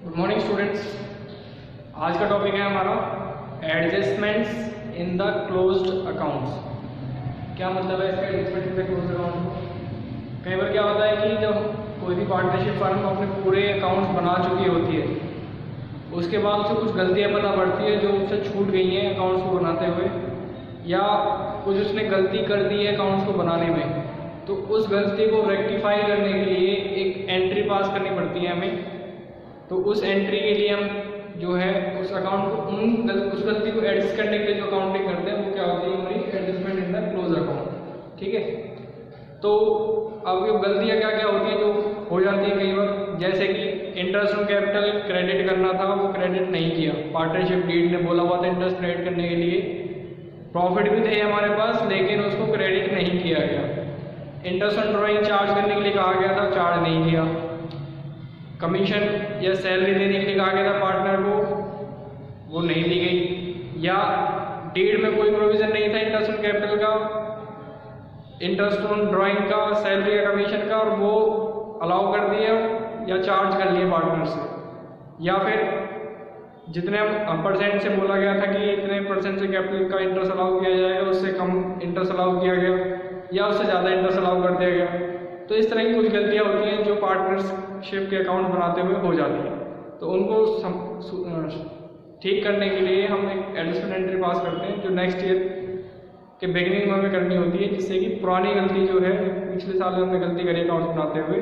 Good morning students. आज का topic है हमारा adjustments in the closed accounts. क्या मतलब है इसका adjustment in the closed account? कई बार क्या होता है कि जब कोई भी पार्टनरशिप फर्म अपने पूरे अकाउंट्स बना चुकी होती है, उसके बाद उसे कुछ गलतियां पता पड़ती है जो उससे छूट गई हैं अकाउंट्स को बनाते हुए, या कुछ उसने गलती कर दी है अकाउंट्स को बनाने में, तो उस गलती को रेक्टिफाई करने के लिए एक एंट्री पास करनी पड़ती है हमें। तो उस एंट्री के लिए हम जो है उस अकाउंट को उस गलती को एडजस्ट करने के लिए जो अकाउंटिंग करते हैं वो क्या होती है हमारी adjustment in the close account. ठीक है, तो अब ये गलतियाँ क्या क्या होती हैं जो हो जाती है कई बार, जैसे कि इंटरेस्ट ऑन कैपिटल क्रेडिट करना था, वो क्रेडिट नहीं किया। पार्टनरशिप डीड ने बोला हुआ था इंटरेस्ट क्रेडिट करने के लिए, प्रॉफिट भी थे हमारे पास लेकिन उसको क्रेडिट नहीं किया गया। इंटरेस्ट ऑन ड्रॉइंग चार्ज करने के लिए कहा गया था, चार्ज नहीं किया। कमीशन या सैलरी देने के लिए कहा गया था पार्टनर को, वो नहीं दी गई। या डीड में कोई प्रोविजन नहीं था इंटरेस्ट ऑन कैपिटल का, इंटरेस्ट ऑन ड्राइंग का, सैलरी या कमीशन का, और वो अलाउ कर दिया या चार्ज कर लिए पार्टनर से। या फिर जितने परसेंट से बोला गया था कि इतने परसेंट से कैपिटल का इंटरेस्ट अलाउ किया जाएगा, उससे कम इंटरेस्ट अलाउ किया गया या उससे ज़्यादा इंटरेस्ट अलाउ कर दिया गया। तो इस तरह की कुछ गलतियाँ होती हैं जो पार्टनरशिप के अकाउंट बनाते हुए हो जाती हैं। तो उनको ठीक करने के लिए हम एक एडजस्टमेंट एंट्री पास करते हैं जो नेक्स्ट ईयर के बिगिनिंग में हमें करनी होती है, जिससे कि पुरानी गलती जो है पिछले साल हमने गलती करी अकाउंट बनाते हुए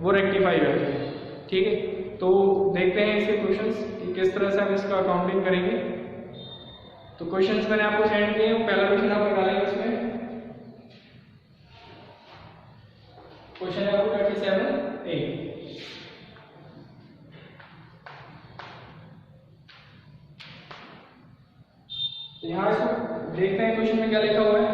वो रेक्टिफाई हो जाती है। ठीक है, तो देखते हैं इसके क्वेश्चंस कि किस तरह से हम इसका अकाउंटिंग करेंगे। तो क्वेश्चंस मैंने आपको सेंड किए हैं। पहला क्वेश्चन आप निकालेंगे इसमें। क्वेश्चन है आपको 37A। यहाँ से देखते हैं क्वेश्चन में क्या लिखा हुआ है।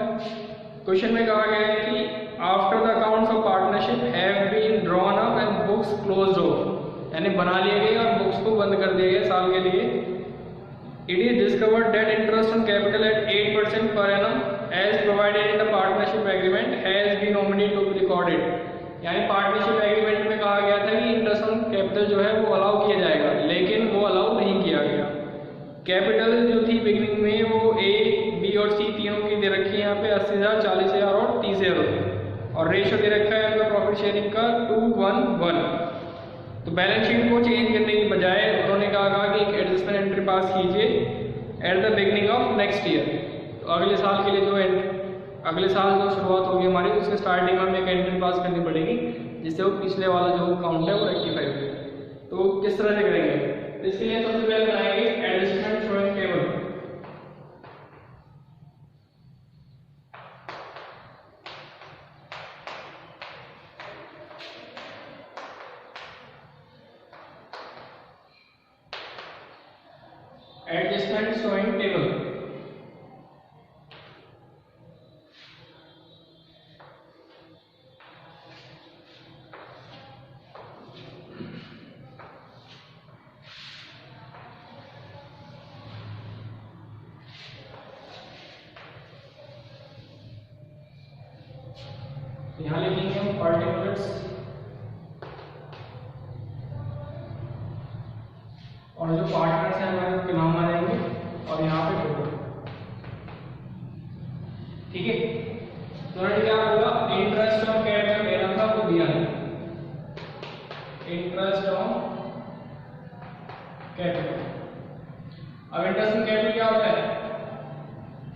क्वेश्चन में कहा गया है कि after the accounts of partnership have been drawn up and books closed off, यानी बना लिए गए और बुक्स को बंद कर दिया गया साल के लिए। It is discovered that interest on capital eight 8% per annum as provided in the partnership agreement has been nominated to be recorded। यानी पार्टनरशिप एग्रीमेंट में कहा गया था कि इंटरेस्ट ऑन कैपिटल जो है वो अलाउ किया जाएगा, लेकिन वो अलाउ नहीं किया गया। कैपिटल जो थी बिगिनिंग में वो ए, बी और सी तीनों की दे रखी है यहाँ पे 80,000, 40,000 और 30,000, और रेशियो दे रखा है इनका प्रॉफिट शेयरिंग का 2:1:1। तो बैलेंस शीट को चेंज करने की बजाय उन्होंने कहा कि एक एडजस्टमेंट एंट्री पास कीजिए at the beginning of next year. तो अगले साल के लिए जो अगले साल जो शुरुआत होगी हमारी, उसके स्टार्टिंग में हमें एक एंट्री पास करनी पड़ेगी जिससे वो पिछले वाला जो अकाउंट है वो रेक्टिफाई हो जाए। तो किस तरह से करेंगे? तो इसके लिए सबसे पहले बनाएंगे adjustment showing table. Adjustment showing table यहाँ लिखेंगे हम पार्टिकुलर्स और जो पार्टनर्स हैं हमारे उनके नाम आ जाएंगे और यहाँ पे टोटल। ठीक है, तो क्या होगा, इंटरेस्ट ऑन कैपिटल लेना था वो दिया है, इंटरेस्ट ऑन कैपिटल। अब इंटरेस्ट ऑन कैपिटल क्या होता है,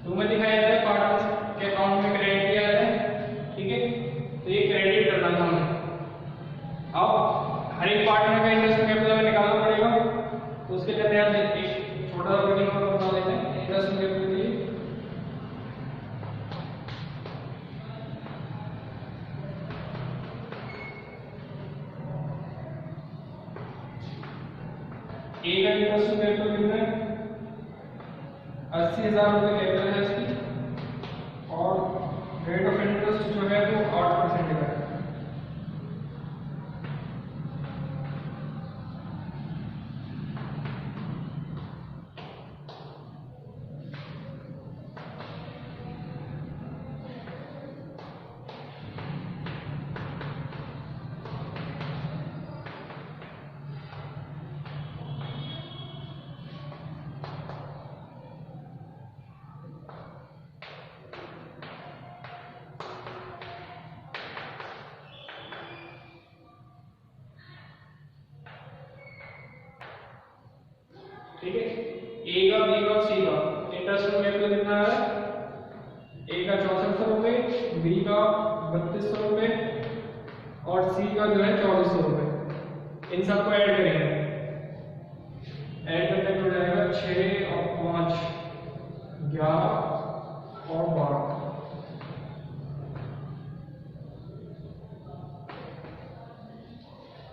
तो में दिखाया जाता है पार्टनर्स के अकाउंट में क्रेडिट किया जाता है। ठीक है, तो ये क्रेडिट करना था हमें। अब हर एक पार्टनर का इंटरेस्ट ऑन कैपिटल हमें निकालना पड़ेगा, तो उसके लिए ध्यान देते हैं छोटा वर्किंग नंबर बता देते हैं इंटरेस्ट ऑन कैपिटल के लिए। ए का इंटरेस्ट ऑन कैपिटल कितना है, 80,000 रुपये कैपिटल है इसकी, और रेट ऑफ इंटरेस्ट जो है वो 8% का है। ठीक है, ए का, बी का और सी का इंटरेस्ट कैपिटल कितना है? ए का 6400 रुपये, बी का 3200 रुपये और सी का जो है 2400 रुपये। इन सबको ऐड करेंगे, ऐड करने पे हो जाएगा 6 और 5 11 और 12।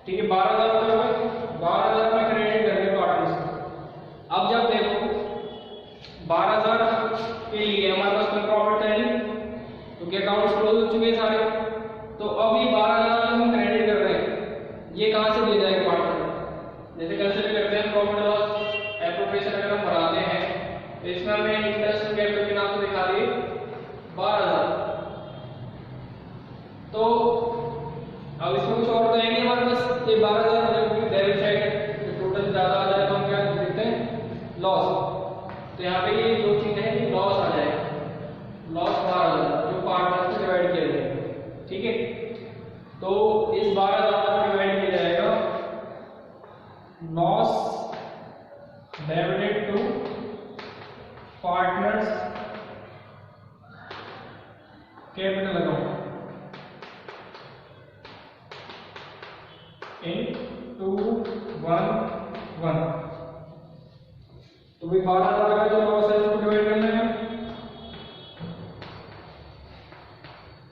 ठीक है, 12,000 रुपये हो गए। 12,000 में क्रेडिट कर रहे पार्टनर्स। अब जब देखो 12,000 के लिए हमारे पास कोई प्रॉफिट है नहीं, क्योंकि अकाउंट्स क्लोज हो चुके हैं सारे। तो अब ये 12,000 हम क्रेडिट कर रहे हैं, ये कहाँ से दिया जाएगा पार्टनर? जैसे कंसिडर करते हैं प्रॉफिट लॉस एप्रोप्रिएशन अगर हम भराते हैं तो इसमें हमें इंटरेस्ट कैपिटल के नाम से दिखा दिए 12,000। तो अब इसमें कुछ और तो है नहीं हमारे पास, ये 12,000 जब डेबिट साइड टोटल ज्यादा आ जाए तो हम क्या देखते हैं? लॉस। तो यहाँ पे ये दो चीजें हैं, लॉस आ जाएगा, लॉस 12,000 जो पार्टनर से डिवाइड किया जाएगा। ठीक है, तो इस 12,000 को डिवाइड किया जाएगा loss debited to partners capital account in 2 1 1। तो भाई 12,000 का जो लॉस है उसको डिवाइड करना है।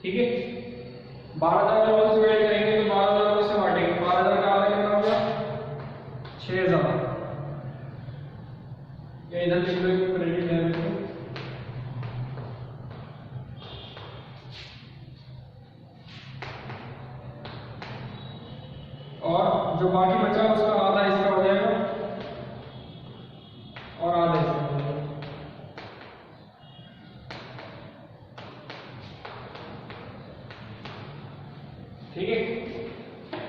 ठीक है, 12,000 का लॉस डिवाइड करेंगे तो 12,000 को इससे बांटेंगे। 12,000 का आधा कितना हो गया? 6,000। या इधर लिख लो क्रेडिट डेबिट को। और जो बाकी बचा उसका आधा इसका हो जाएगा और आधा इसका हो जाएगा। ठीक है,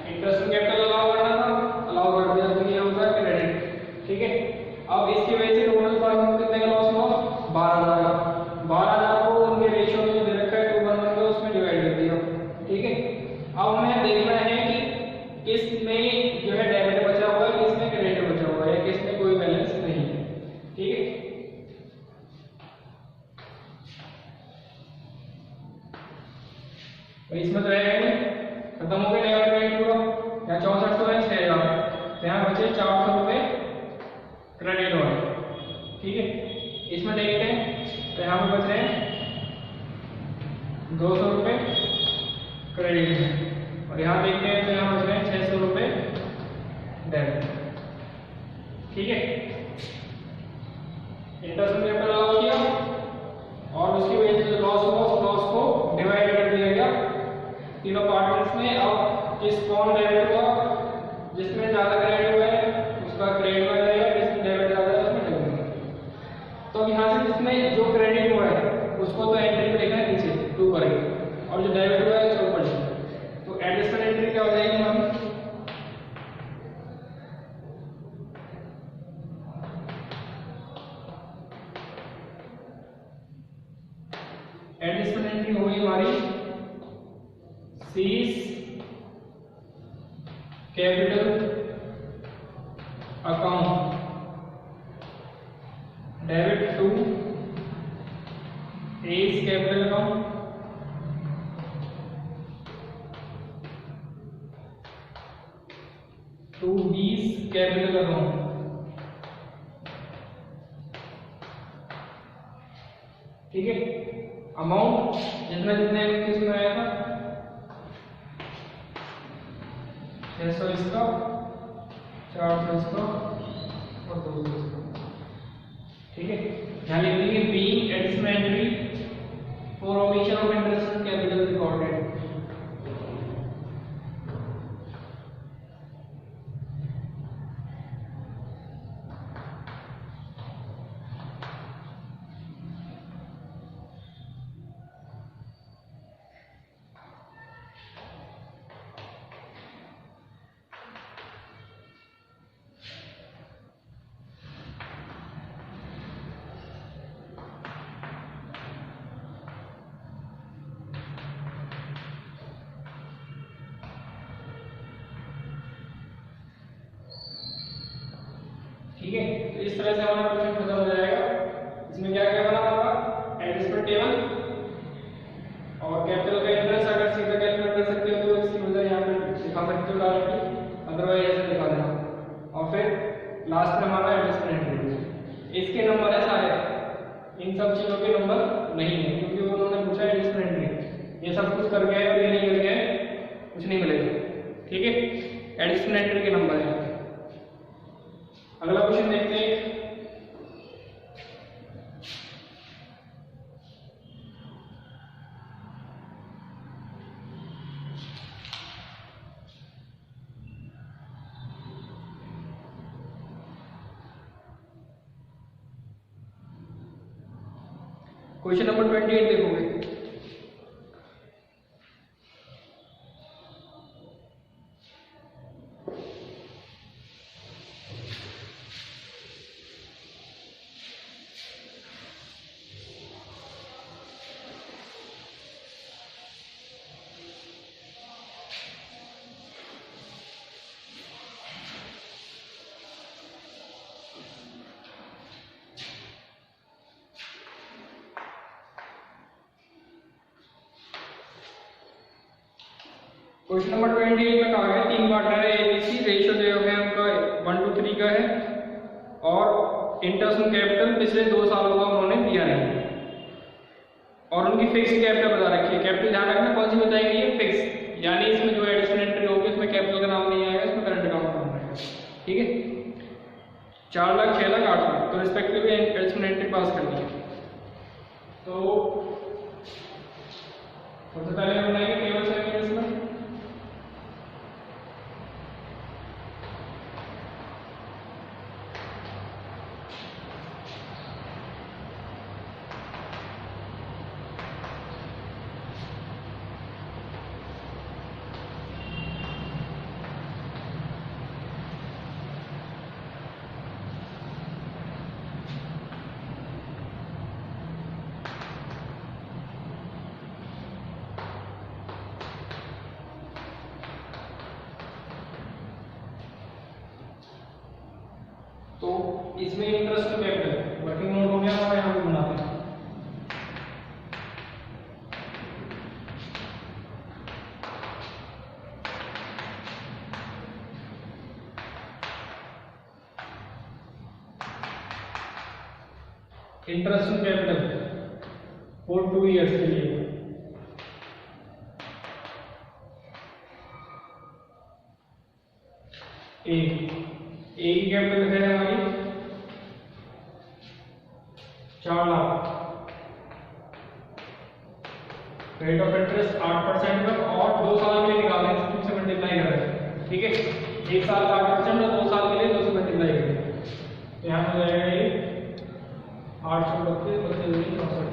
इंटरेस्ट कैपिटल अलाउ करना था, अलाउ कर दिया तो ये होता है क्रेडिट। ठीक है, अब इसकी वजह से टोटल फर्म कितने का लॉस हुआ? 12,000 का। 12,000 को उनके रेशियो में दे रखा है 2:1 का, उसमें डिवाइड कर दिया। ठीक है, अब हमें देखना है कि किस में जो है डेबिट बचा हुआ है, किस में क्रेडिट बचा हुआ है, किस में कोई बैलेंस नहीं है। ठीक है, तो इसमें तो रहेगा नहीं, खत्म हो गया डेबिट पूरा। यहाँ 6400 है, 6,000, तो यहाँ बचे 400 रुपये क्रेडिट वाले। ठीक है, इसमें देखते हैं तो यहाँ पे बच रहे हैं 200 रुपये क्रेडिट में, और यहाँ देखते हैं तो यहाँ बच रहे हैं 600 रुपये डेबिट। ठीक है, इंटरेस्ट कैपिटल अलाउ किया और उसकी वजह से जो लॉस हुआ उस लॉस को डिवाइड कर दिया गया तीनों पार्टनर्स में। अब किस कौन डेबिट हुआ, जिसमें ज्यादा क्रेडिट हुआ है उसका क्रेडिट हो जाएगा, जिसमें डेबिट ज्यादा है उसमें डेबिट। तो अब यहाँ से जिसमें जो क्रेडिट हुआ है उसको तो एंट्री में लिखना है नीचे 2 करेंगे, और जो डेबिट हुआ है उसको ऊपर लिखना। तो एडिशनल एंट्री क्या हो जाएगी हमारी? एडिशनल एंट्री होगी हमारी C's capital account debit to A's capital account to B's capital account. ठीक है, अमाउंट जितना जितने किसमें आया था 600 इसका, 400 इसका और 200 इसका। ठीक है, यहाँ लिख देंगे being additional entry for omission of interest capital recorded. ठीक है, तो इस तरह से हमारा क्वेश्चन खत्म हो जाएगा। इसमें क्या क्या बना होगा, एडजस्टमेंट टेबल और कैपिटल का इंटरेस्ट अगर सीधा कैलकुलेट कर सकते हो तो इसकी वजह यहाँ पे दिखा सकते हो डायरेक्टली, अदरवाइज ऐसे दिखा देना। और फिर लास्ट में हमारा एडजस्टमेंट टेबल, इसके नंबर है सारे, इन सब चीजों के नंबर नहीं है क्योंकि उन्होंने पूछा एडजस्टमेंट टेबल, ये सब कुछ कर गए और ये नहीं कर गए कुछ नहीं मिलेगा। ठीक है, एडजस्टमेंट टेबल के नंबर है। अगला क्वेश्चन देखते हैं। क्वेश्चन नंबर 28 देखोगे। क्वेश्चन नंबर 28 में कहा गया तीन पार्टनर है एबीसी, रेशियो जो है उनका 1:3 का है और इंटरेस्ट ऑन कैपिटल पिछले 2 सालों का उन्होंने दिया नहीं और उनकी फिक्स कैपिटल बता रखी है। कैपिटल ध्यान रखना कौन सी बताई गई है, फिक्स, यानी इसमें जो एडिशनल एंट्री होगी उसमें कैपिटल का नाम नहीं आएगा, इसमें करंट अकाउंट नाम आएगा। ठीक है, 4 लाख, 6 लाख, 8 लाख, तो रिस्पेक्टिवली एडिशनल एंट्री पास करनी है। तो सबसे पहले हम बनाएंगे टेबल से इसमें तो इसमें इंटरेस्ट कैपिटल वर्किंग नोट हो गया हमारा, यहाँ पे बनाते हैं। इंटरेस्ट कैपिटल फॉर 2 ईयर्स के लिए ए की कैपिटल है हमारी 4 लाख, रेट ऑफ इंटरेस्ट 8% पर और 2 साल के लिए निकालना है, 2 से मल्टीप्लाई कर रहे हैं। ठीक है, 1 साल का 8% और 2 साल के लिए 2 से मल्टीप्लाई करेंगे, तो यहाँ हो जाएगा ये 832 32 64।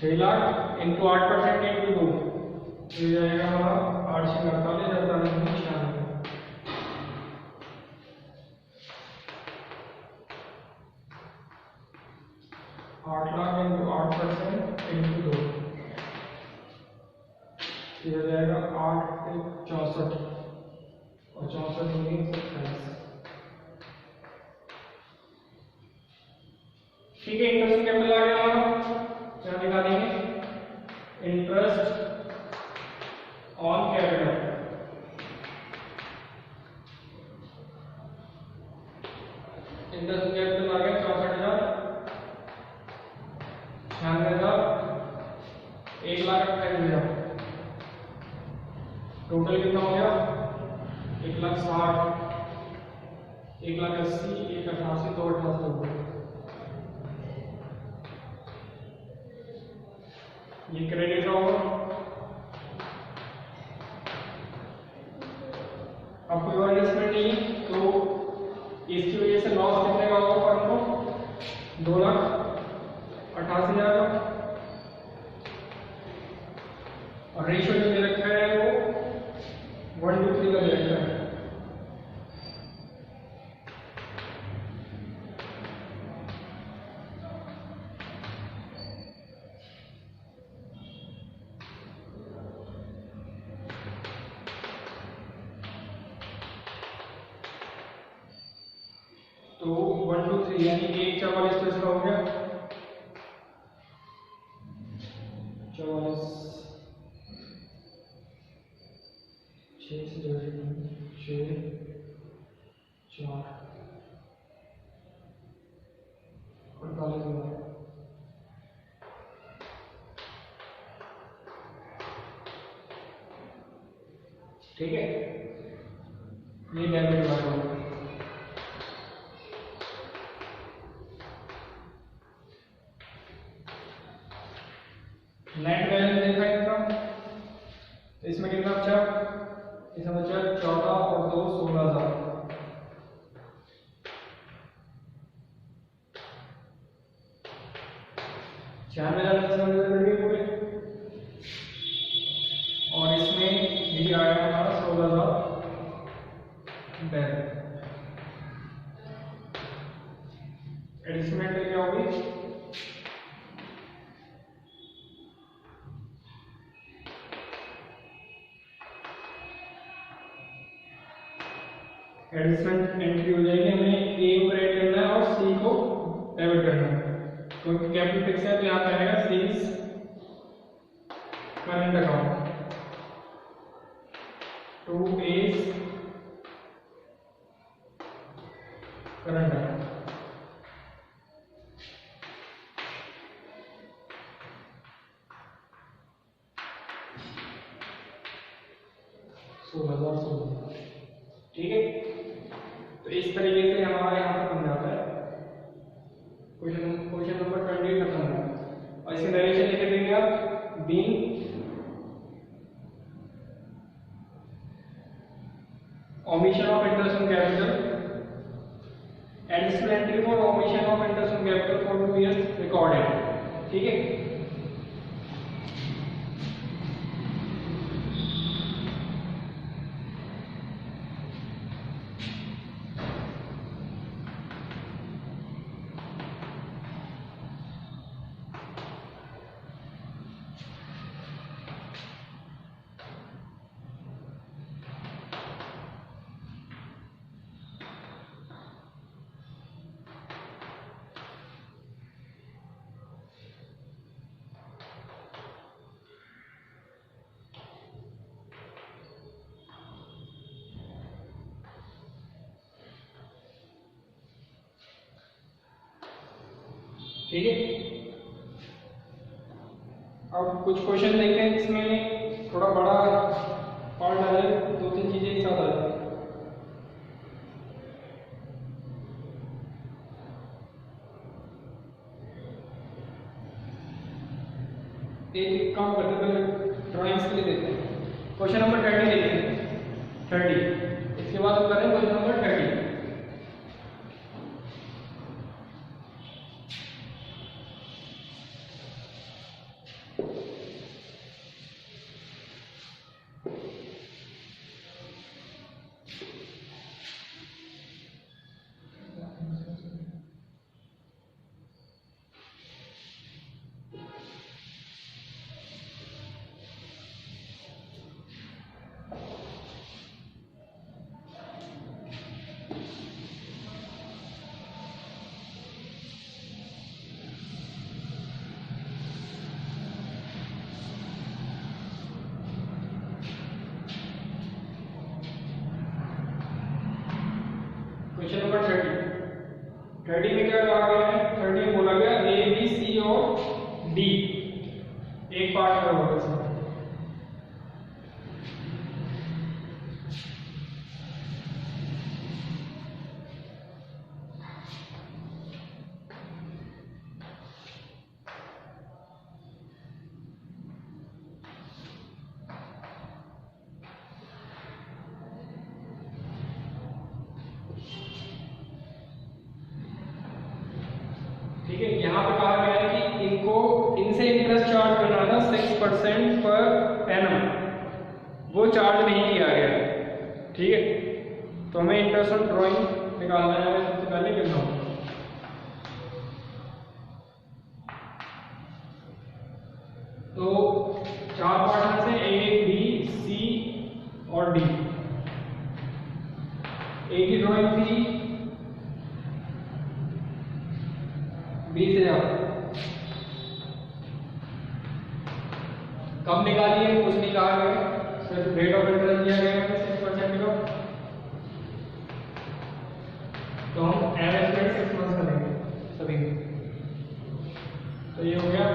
छह लाख इंटू 8% इंटू 2 ये जाएगा हमारा 848 96। 8 लाख इंटू 8% इंटू 2 ये जाएगा 8 से 64 और 64 होगी 27। ठीक है, इंटरेस्ट कैपिटल आ गया हमारा, क्या दिखा देंगे, interest on capital. Interest capital आ गया 64,000, 96,000, 1,28,000, टोटल कितना हो गया 1,60,000, 1,80,000, 1,88,000, 2,88,000। ये क्रेडिट होगा। अब कोई और इन्वेस्टमेंट नहीं है तो इसकी वजह से लॉस कितने का होगा फर्म को, 2,88,000 का, और रेशियो जो दे रखा है वो 1:3 का दे रखा है। तो 1 2 3 यानी 1 44 तो इसका हो गया 44 6 से डिवाइड 6 4 48 होगा। ठीक है, ये डेबिट वाला होगा। नेट बैलेंस देखा इनका, तो इसमें कितना बचा? इसमें बचा 14 और 2 16,000। पूरे और इसमें भी आया हमारा 16,000 बैरल। एडिशनल क्या होगी? एडिशनल एंट्री हो जाएगी, हमें ए को ऐड करना है और सी को डेबिट करना है, क्योंकि कैपिटल फिक्स है तो यहाँ पे आएगा C's current account to A's current account. ठीक है, तो इस तरीके से हमारा यहाँ पर बन जाता है क्वेश्चन नंबर 20 खत्म है। और इसके नरेशन लिख देंगे आप being omission of interest on capital, additional entry for omission of interest on capital for 2 years recorded। ठीक है, ठीक है। अब कुछ क्वेश्चन देखते हैं, इसमें थोड़ा बड़ा पार्ट आ जाए, 2-3 चीजें एक साथ आ जाए। एक काम करते हैं, पहले ड्राइंग्स के लिए देखते हैं। क्वेश्चन नंबर 30 देखते हैं, 30। इसके बाद हम करें क्वेश्चन नंबर 30। क्वेश्चन नंबर 30 में क्या कहा गया है? 30 में बोला गया ए बी सी और डी एक पार्ट का होगा इसमें। ठीक है, यहाँ पे कहा गया है कि इनसे इंटरेस्ट चार्ज करना था 6% पर एनम, वो चार्ज नहीं किया गया। ठीक है, तो हमें इंटरेस्ट ऑन ड्राइंग निकालना है, सबसे पहले कितना हो। तो 4 पार्ट से ए बी सी और डी। ए की ड्राइंग थी कब निकालिए कुछ नहीं कहा गया, सिर्फ रेट ऑफ इंटरेस्ट दिया गया है 6% का। तो हम एवरेज रेट 6 मंथ करेंगे सभी में। तो ये हो गया।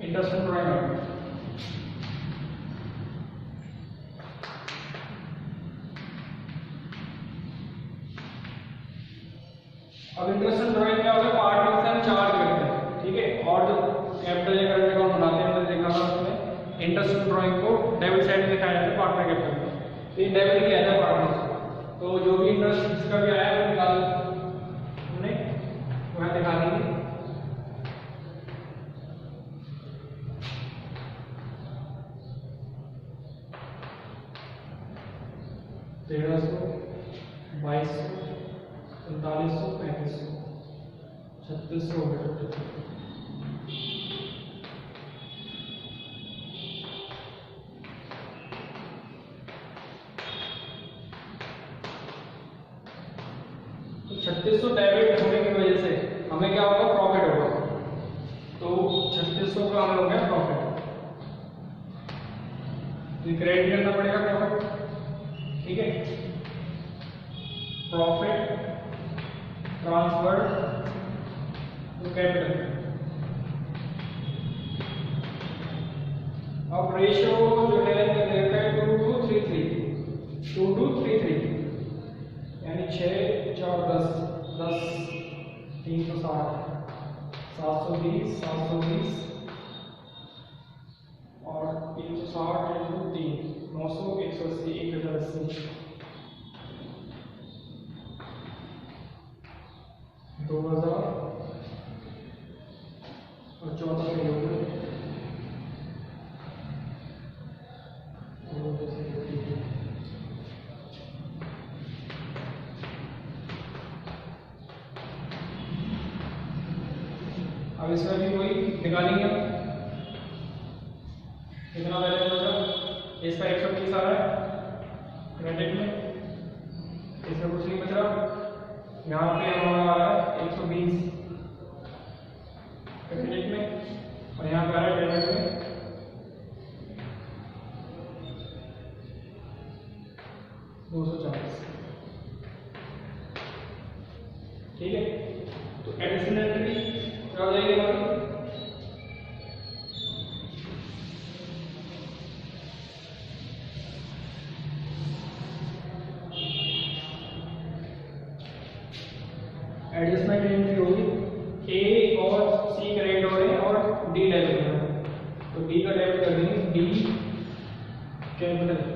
इंटरेस्ट ड्राइंग अब इंटरेस्ट ड्राइंग क्या होगा, पार्ट में से हम चार्ज करते हैं, ठीक है। और जो कैपिटल या करंट अकाउंट बनाते हैं हमने देखा था उसमें इंटरेस्ट ड्राइंग को डेबिट साइड में दिखाया जाता है, पार्टनर कैपिटल में। तो ये डेबिट किया जाता है पार्टनर, तो जो भी इंटरेस्ट जिसका भी आया वो निकाल हमने वह दिखा देंगे। तेरह सौ, 2200, 3900, 3500, 3600 हो गया। तो 3600 डेबिट होने की वजह से हमें क्या होगा, प्रॉफिट होगा। तो 3600 का हमें हो गया प्रॉफिट, क्रेडिट करना पड़ेगा प्रॉफिट, ठीक है। Profit transfer to capital. अब रेशियो जो है देखा है 2 to 3 यानी 6 4 10 10 360 720 720 और 360 into 3 900 180 1080 2000 और 14 के लोग अब इसमें भी वही निकालेंगे कितना बैलेंस बचा। इसका 120 आ रहा है क्रेडिट में, इसमें कुछ नहीं बच रहा। यहाँ पे हमारा आ रहा है 120 क्रेडिट में और यहाँ पे आ रहा है डेबिट में 240, ठीक है। तो एडिशनल एंट्री क्या हो जाएगी हमारी, एडजस्टमेंट एंट्री होगी ए और सी क्रेडिट हो रहे हैं और डी डेबिट हो रहा है, तो डी का डेबिट कर देंगे डी कैपिटल।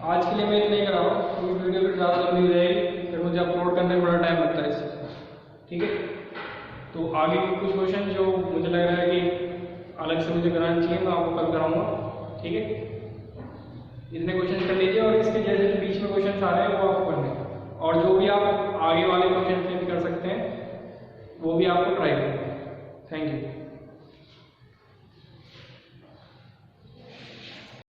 आज के लिए मैं इतना ही कर रहा हूँ क्योंकि वीडियो फिर ज़्यादा लंबी हो जाएगी, फिर मुझे अपलोड करने में बड़ा टाइम लगता है इससे। ठीक है, तो आगे के कुछ क्वेश्चन जो मुझे लग रहा है कि अलग से मुझे कराना चाहिए, मैं आपको कल कराऊंगा। ठीक है, इतने क्वेश्चन कर लीजिए और इसके जैसे जो बीच में क्वेश्चन आ रहे हैं वो आपको करने हैं, और जो भी आप आगे वाले क्वेश्चन कर सकते हैं वो भी आपको ट्राई करना है। Thank you.